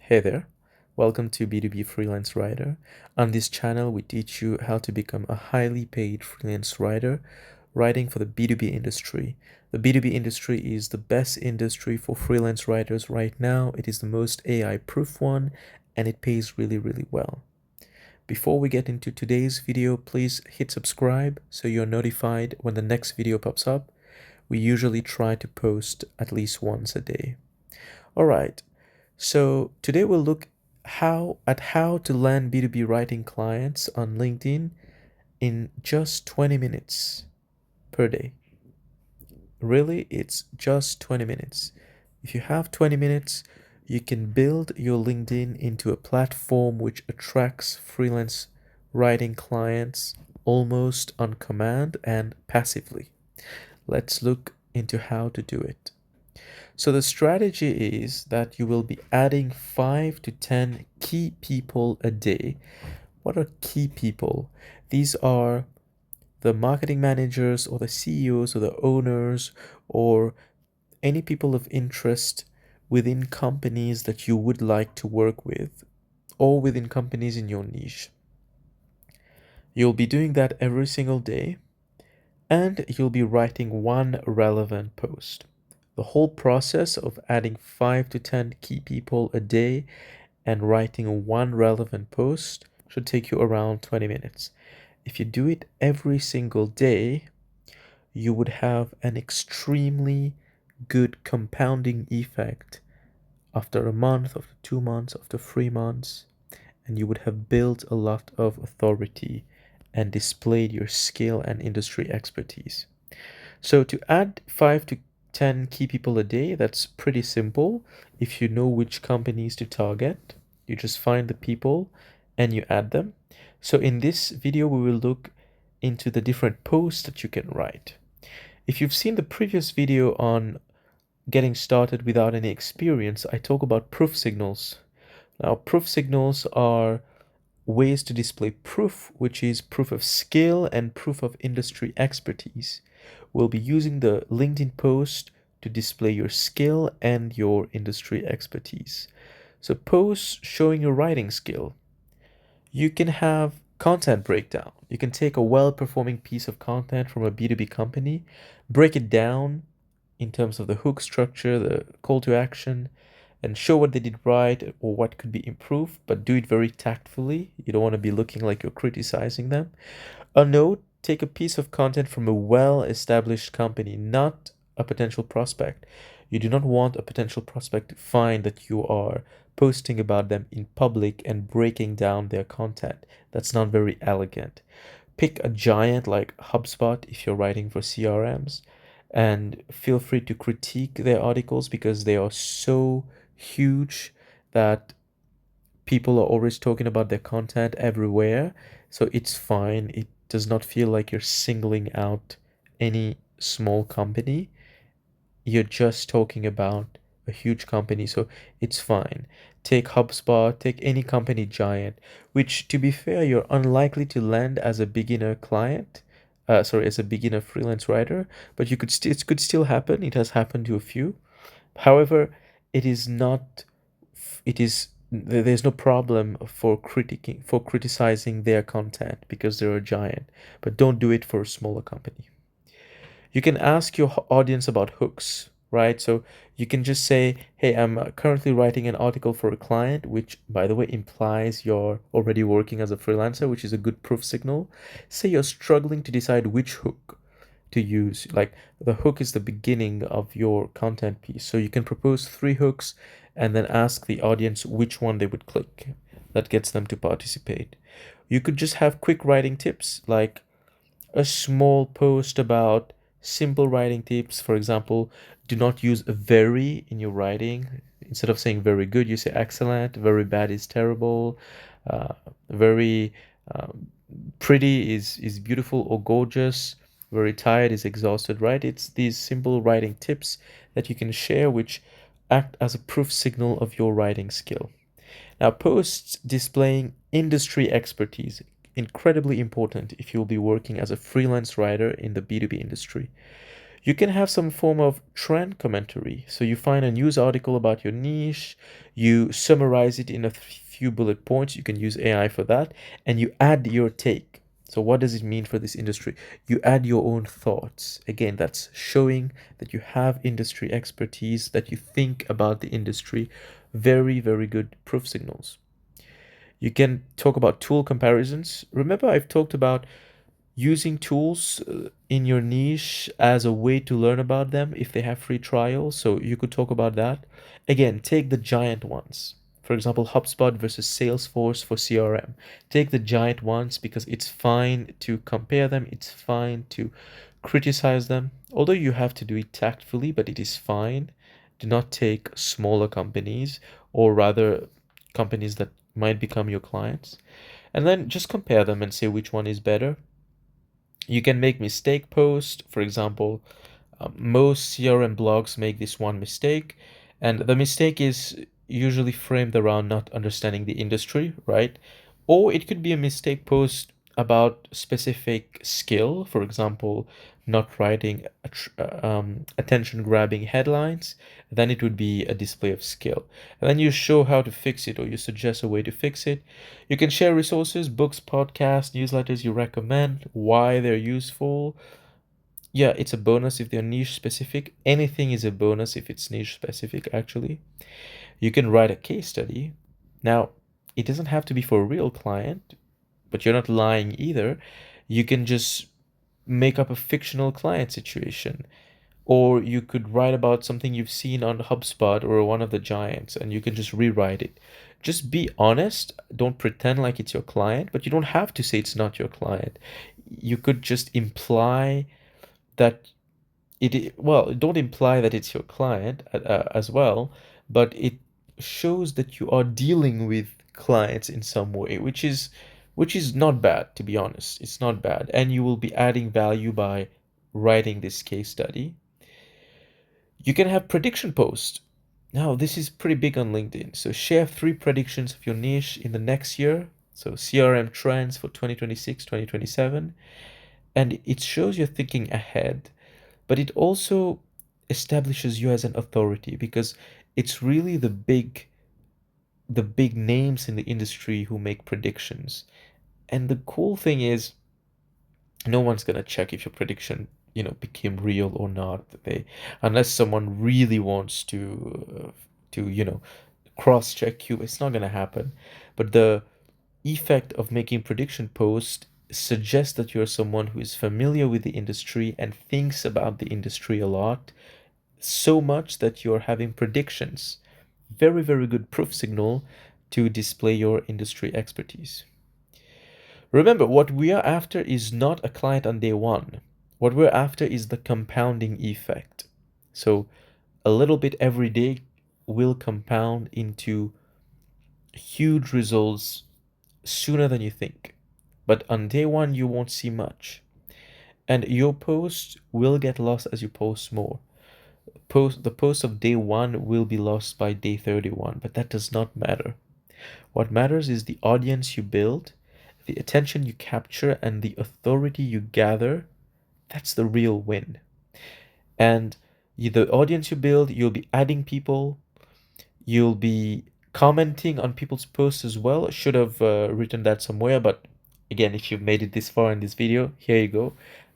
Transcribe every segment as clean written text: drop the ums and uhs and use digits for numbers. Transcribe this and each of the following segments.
Hey there, welcome to B2B Freelance Writer. On this channel, we teach you how to become a highly paid freelance writer writing for the B2B industry. The B2B industry is the best industry for freelance writers right now. It is the most AI-proof one, and it pays really well. Before we get into today's video, please hit subscribe so you're notified when the next video pops up. We usually try to post at least once a day. All right. So today we'll look at how to land B2B writing clients on LinkedIn in just 20 minutes per day. Really, it's just 20 minutes. If you have 20 minutes, you can build your LinkedIn into a platform which attracts freelance writing clients almost on command and passively. Let's look into how to do it. So the strategy is that you will be adding 5 to 10 key people a day. What are key people? These are the marketing managers or the CEOs or the owners or any people of interest within companies that you would like to work with or within companies in your niche. You'll be doing that every single day, and you'll be writing one relevant post. The whole process of adding 5 to 10 key people a day and writing one relevant post should take you around 20 minutes. If you do it every single day, you would have an extremely good compounding effect after a month, after 2 months, after 3 months, and you would have built a lot of authority and displayed your skill and industry expertise. So to add 5 to 10 key people a day, that's pretty simple. If you know which companies to target, you just find the people and you add them. So in this video, we will look into the different posts that you can write. If you've seen the previous video on getting started without any experience, I talk about proof signals. Now, proof signals are ways to display proof, which is proof of skill and proof of industry expertise. We'll be using the LinkedIn post to display your skill and your industry expertise. So posts showing your writing skill. You can have content breakdown. You can take a well-performing piece of content from a B2B company, break it down in terms of the hook structure, the call to action, and show what they did right or what could be improved, but do it very tactfully. You don't want to be looking like you're criticizing them. A note, take a piece of content from a well-established company, not a potential prospect. You do not want a potential prospect to find that you are posting about them in public and breaking down their content. That's not very elegant. Pick a giant like HubSpot if you're writing for CRMs, and feel free to critique their articles because they are so huge that people are always talking about their content everywhere. So it's fine. It does not feel like you're singling out any small company. You're just talking about a huge company, so it's fine. Take HubSpot, take any company giant, which to be fair, you're unlikely to land as a beginner client. As a beginner freelance writer, but it could still happen. It has happened to a few. However, it is not, it is, there's no problem for criticizing their content because they're a giant, but don't do it for a smaller company. You can ask your audience about hooks, right? So you can just say, hey, I'm currently writing an article for a client, which by the way implies you're already working as a freelancer, which is a good proof signal. Say you're struggling to decide which hook to use. Like the hook is the beginning of your content piece. So you can propose 3 hooks and then ask the audience which one they would click. That gets them to participate. You could just have quick writing tips, like a small post about simple writing tips. For example, do not use a very in your writing. Instead of saying very good, you say excellent. Very bad is terrible. Very pretty is beautiful or gorgeous. Very tired is exhausted, right? It's these simple writing tips that you can share which act as a proof signal of your writing skill. Now, posts displaying industry expertise, incredibly important if you'll be working as a freelance writer in the B2B industry. You can have some form of trend commentary. So you find a news article about your niche, you summarize it in a few bullet points. You can use AI for that, and you add your take. So what does it mean for this industry? You add your own thoughts. Again, that's showing that you have industry expertise, that you think about the industry. Very, very good proof signals. You can talk about tool comparisons. Remember, I've talked about using tools in your niche as a way to learn about them if they have free trials. So you could talk about that. Again, take the giant ones. For example, HubSpot versus Salesforce for CRM. Take the giant ones because it's fine to compare them, it's fine to criticize them. Although you have to do it tactfully, but it is fine. Do not take smaller companies, or rather companies that might become your clients. And then just compare them and say which one is better. You can make mistake posts. For example, most CRM blogs make this one mistake, and the mistake is usually framed around not understanding the industry, right? Or it could be a mistake post about specific skill, for example, not writing attention grabbing headlines. Then it would be a display of skill. And then you show how to fix it, or you suggest a way to fix it. You can share resources, books, podcasts, newsletters you recommend, why they're useful. Yeah, it's a bonus if they're niche specific. Anything is a bonus if it's niche specific, actually. You can write a case study. Now, it doesn't have to be for a real client, but you're not lying either. You can just make up a fictional client situation. Or you could write about something you've seen on HubSpot or one of the giants, and you can just rewrite it. Just be honest. Don't pretend like it's your client, but you don't have to say it's not your client. You could just imply that well, don't imply that it's your client as well, but it shows that you are dealing with clients in some way, which is not bad, to be honest. It's not bad, and you will be adding value by writing this case study. You can have prediction posts. Now, this is pretty big on LinkedIn. So share 3 predictions of your niche in the next year. So CRM trends for 2026, 2027. And it shows you're thinking ahead, but it also establishes you as an authority because it's really the big names in the industry who make predictions. And the cool thing is no one's going to check if your prediction became real or not. They Unless someone really wants to cross check you, it's not going to happen. But the effect of making prediction posts suggests that you're someone who is familiar with the industry and thinks about the industry a lot, so much that you're having predictions. Very, very good proof signal to display your industry expertise. Remember, what we are after is not a client on day one. What we're after is the compounding effect. So a little bit every day will compound into huge results sooner than you think. But on day one, you won't see much. And your posts will get lost as you post more. The post of day one will be lost by day 31, but that does not matter. What matters is the audience you build, the attention you capture, and the authority you gather. That's the real win. And the audience you build, you'll be adding people, you'll be commenting on people's posts as well. I should have written that somewhere, but again, if you've made it this far in this video, here you go.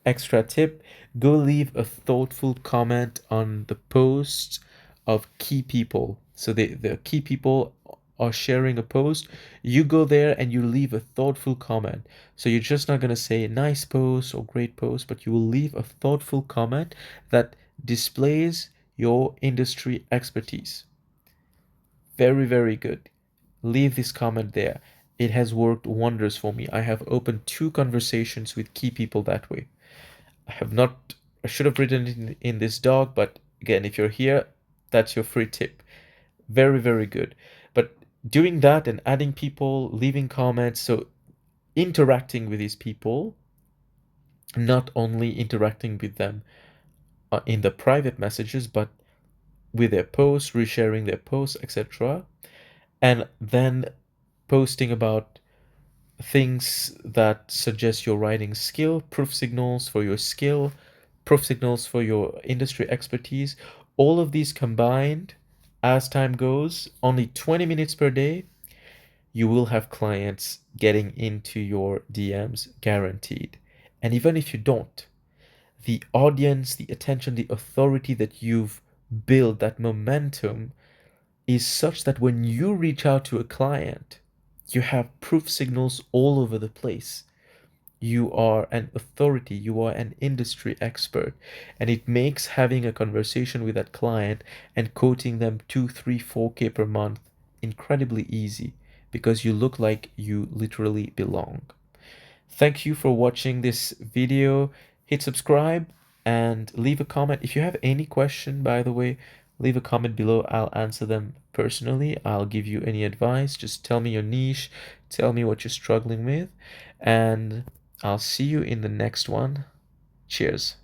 Extra tip, go leave a thoughtful comment on the posts of key people. So the key people are sharing a post. You go there and you leave a thoughtful comment. So you're just not going to say nice post or great post, but you will leave a thoughtful comment that displays your industry expertise. Very, very good. Leave this comment there. It has worked wonders for me. I have opened 2 conversations with key people that way. I should have written it in this doc, but again, if you're here, that's your free tip. Very, very good. But doing that and adding people, leaving comments, so interacting with these people, not only interacting with them in the private messages, but with their posts, resharing their posts, etc. And then posting about things that suggest your writing skill, proof signals for your skill, proof signals for your industry expertise. All of these combined, as time goes, only 20 minutes per day, you will have clients getting into your DMs guaranteed. And even if you don't, the audience, the attention, the authority that you've built, that momentum is such that when you reach out to a client, you have proof signals all over the place. You are an authority, you are an industry expert, and it makes having a conversation with that client and quoting them 2, 3, 4K per month incredibly easy because you look like you literally belong. Thank you for watching this video. Hit subscribe and leave a comment. If you have any question, by the way, leave a comment below. I'll answer them personally. I'll give you any advice. Just tell me your niche, tell me what you're struggling with, and I'll see you in the next one. Cheers.